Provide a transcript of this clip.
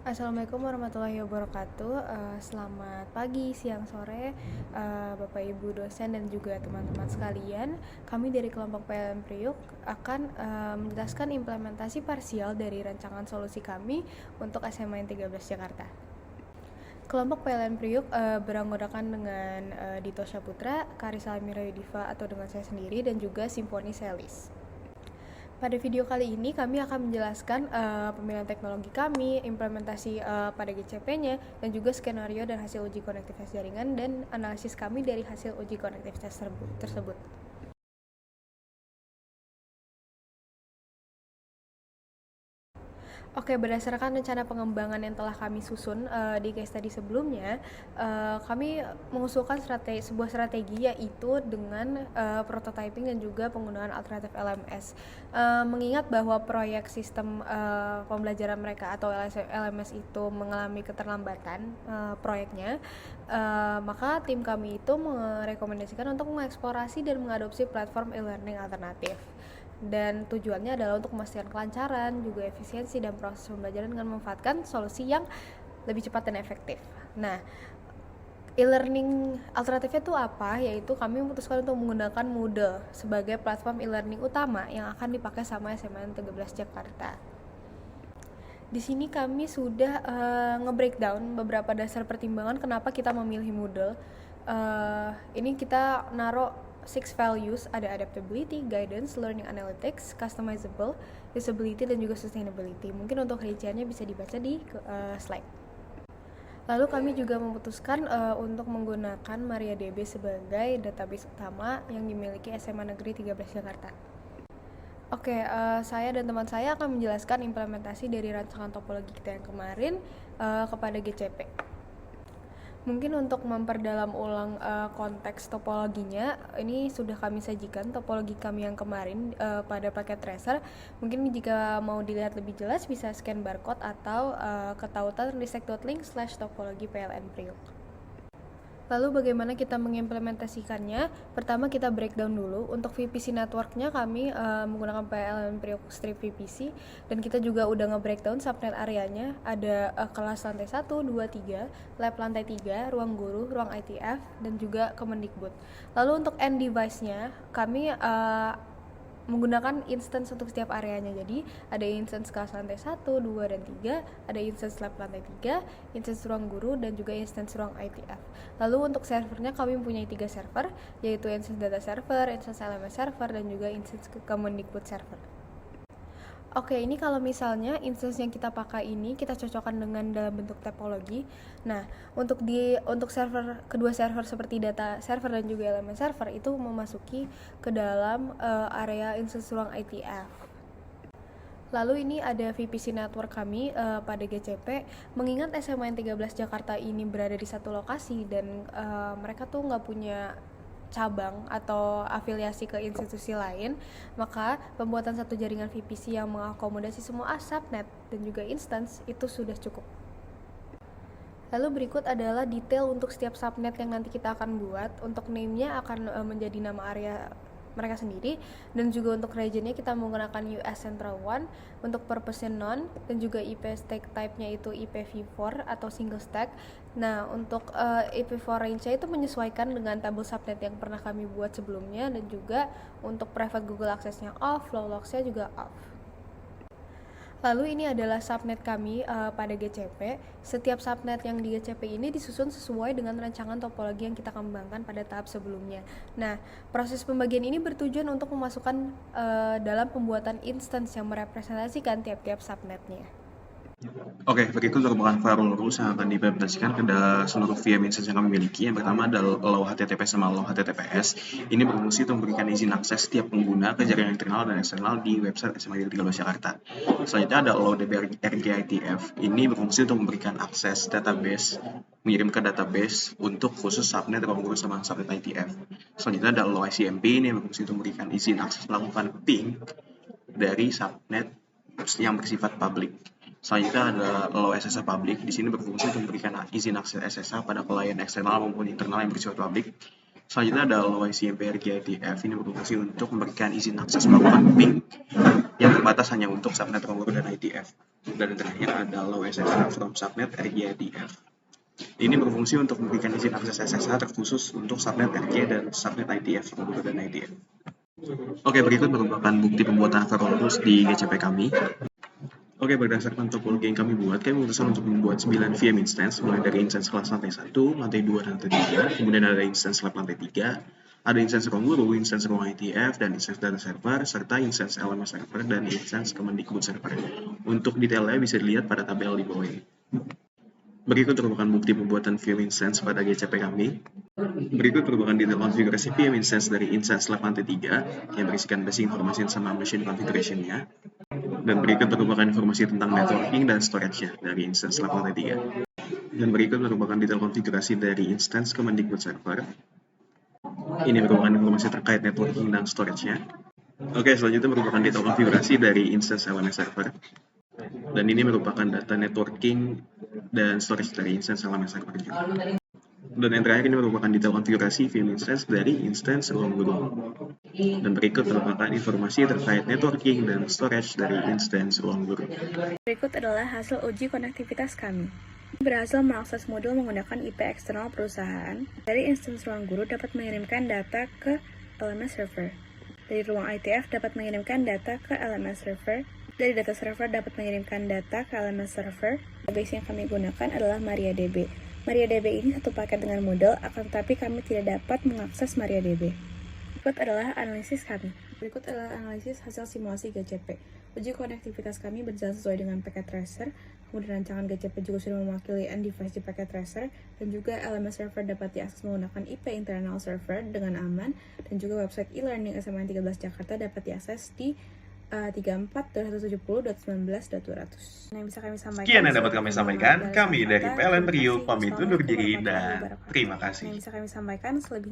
Assalamualaikum warahmatullahi wabarakatuh. Selamat pagi, siang, sore, Bapak Ibu dosen dan juga teman-teman sekalian. Kami dari kelompok PLN Priuk akan menjelaskan implementasi parsial dari rancangan solusi kami untuk SMA N 13 Jakarta. Kelompok PLN Priuk beranggotakan dengan Dito Syaputra, Karisa Amira Yudiva atau dengan saya sendiri dan juga Simponi Selis. Pada video kali ini kami akan menjelaskan pemilihan teknologi kami, implementasi pada GCP-nya, dan juga skenario dan hasil uji konektivitas jaringan dan analisis kami dari hasil uji konektivitas tersebut. Oke, berdasarkan rencana pengembangan yang telah kami susun di case study sebelumnya, kami mengusulkan sebuah strategi yaitu dengan prototyping dan juga penggunaan alternatif LMS. Mengingat bahwa proyek sistem pembelajaran mereka atau LMS itu mengalami keterlambatan proyeknya, maka tim kami itu merekomendasikan untuk mengeksplorasi dan mengadopsi platform e-learning alternatif. Dan tujuannya adalah untuk memastikan kelancaran, juga efisiensi dan proses pembelajaran dengan memanfaatkan solusi yang lebih cepat dan efektif. Nah, e-learning alternatifnya itu apa? Yaitu kami memutuskan untuk menggunakan Moodle sebagai platform e-learning utama yang akan dipakai sama SMA N 13 Jakarta. Di sini kami sudah nge-breakdown beberapa dasar pertimbangan kenapa kita memilih Moodle. Ini kita naruh 6 values, ada adaptability, guidance, learning analytics, customizable, usability, dan juga sustainability. Mungkin untuk rinciannya bisa dibaca di slide. Lalu kami juga memutuskan untuk menggunakan MariaDB sebagai database utama yang dimiliki SMA Negeri 13 Jakarta. Oke, saya dan teman saya akan menjelaskan implementasi dari rancangan topologi kita yang kemarin kepada GCP. Mungkin untuk memperdalam ulang konteks topologinya, ini sudah kami sajikan topologi kami yang kemarin pada paket tracer. Mungkin jika mau dilihat lebih jelas bisa scan barcode atau ke tautan ristek.link/topologi PLN Priuk. Lalu bagaimana kita mengimplementasikannya? Pertama kita breakdown dulu. Untuk VPC networknya kami menggunakan PLN Priok Strip VPC, dan kita juga udah nge-breakdown subnet areanya. Ada kelas lantai 1, 2, 3, lab lantai 3, ruang guru, ruang ITF, dan juga Kemendikbud. Lalu untuk end device-nya kami menggunakan instance untuk setiap areanya. Jadi ada instance kelas lantai 1, 2, dan 3, ada instance lab lantai 3, instance ruang guru, dan juga instance ruang ITF. Lalu untuk servernya kami mempunyai 3 server, yaitu instance data server, instance LMS server, dan juga instance Kemendikbud server. Oke, ini kalau misalnya instance yang kita pakai ini kita cocokkan dengan dalam bentuk topologi. Nah, untuk kedua server seperti data server dan juga elemen server itu memasuki ke dalam area instance ruang ITF. Lalu ini ada VPC network kami pada GCP. Mengingat SMA N 13 Jakarta ini berada di satu lokasi dan mereka tuh nggak punya cabang atau afiliasi ke institusi lain, maka pembuatan satu jaringan VPC yang mengakomodasi semua subnet dan juga instance itu sudah cukup. Lalu berikut adalah detail untuk setiap subnet yang nanti kita akan buat. Untuk name-nya akan menjadi nama area mereka sendiri, dan juga untuk regionnya kita menggunakan US Central One, untuk purpose-nya non, dan juga IP stack type-nya itu IPv4 atau single stack. Nah, untuk IPv4 range-nya itu menyesuaikan dengan tabel subnet yang pernah kami buat sebelumnya, dan juga untuk private Google Access-nya off, low logs-nya juga off. Lalu ini adalah subnet kami pada GCP. Setiap subnet yang di GCP ini disusun sesuai dengan rancangan topologi yang kita kembangkan pada tahap sebelumnya. Nah, proses pembagian ini bertujuan untuk memasukkan dalam pembuatan instance yang merepresentasikan tiap-tiap subnetnya. Oke, berikut merupakan firewall rules yang akan diimplementasikan ke seluruh VM instance yang kami miliki. Yang pertama adalah allow HTTP sama allow HTTPS. Ini berfungsi untuk memberikan izin akses setiap pengguna ke jaringan internal dan eksternal di website SMA Negeri 13 Jakarta. Selanjutnya ada allow DBRGITF. Ini berfungsi untuk memberikan akses database, mengirimkan database untuk khusus subnet ruang guru sama subnet ITF. Selanjutnya ada allow ICMP. Ini berfungsi untuk memberikan izin akses melakukan ping dari subnet yang bersifat public. Selanjutnya ada allow SSH public. Di sini berfungsi untuk memberikan izin akses SSH pada klien eksternal maupun internal yang bersifat public. Selanjutnya ada allow ICMP RGITF. Ini berfungsi untuk memberikan izin akses melakukan ping yang terbatas hanya untuk subnet ruang guru dan ITF. Dan yang terakhir ada allow SSH from subnet RJ/ITF. Ini berfungsi untuk memberikan izin akses SSH terkhusus untuk subnet RJ dan subnet ITF, ruang guru dan ITF. Oke, berikut merupakan bukti pembuatan firewall rules di GCP kami. Oke, berdasarkan topologi yang kami buat, kami memutuskan untuk membuat 9 VM instance, mulai dari instance kelas lantai 1, lantai 2, dan lantai 3, kemudian ada instance lab lantai 3, ada instance ruang guru, instance ruang ITF, dan instance data server, serta instance LMS server, dan instance Kemendikbud server. Untuk detailnya bisa dilihat pada tabel di bawah ini. Berikut merupakan bukti pembuatan VM instance pada GCP kami. Berikut merupakan detail konfigurasi VM instance dari instance lab lantai 3, yang berisikan basic information sama machine configuration-nya. Dan berikut merupakan informasi tentang networking dan storage-nya dari instance lab lantai 3. Dan berikut merupakan detail konfigurasi dari instance Kemendikbud server. Ini merupakan informasi terkait networking dan storage-nya. Oke, selanjutnya merupakan detail konfigurasi dari instance LMS server. Dan ini merupakan data networking dan storage dari instance LMS server juga. Dan yang terakhir ini merupakan detail konfigurasi VM instance dari instance ruang guru. Dan berikut merupakan informasi terkait networking dan storage dari instance ruang guru. Berikut adalah hasil uji konektivitas kami. Berhasil mengakses modul menggunakan IP eksternal perusahaan. Dari instance ruang guru dapat mengirimkan data ke LMS server. Dari ruang ITF dapat mengirimkan data ke LMS server. Dari data server dapat mengirimkan data ke LMS server. Database yang kami gunakan adalah MariaDB. MariaDB ini satu paket dengan model, akan tetapi kami tidak dapat mengakses MariaDB. Berikut adalah analisis kami. Berikut adalah analisis hasil simulasi GCP. Uji konektivitas kami berjalan sesuai dengan packet tracer. Kemudian rancangan GCP juga sudah mewakili end device di packet tracer, dan juga LMS server dapat diakses menggunakan IP internal server dengan aman, dan juga website e-learning SMA 13 Jakarta dapat diakses di 34.270.19.200. Yang bisa kami sampaikan. Sekian yang dapat kami sampaikan. Kami dari PLN Rio pamit undur diri dan terima kasih. Yang bisa kami sampaikan selebihnya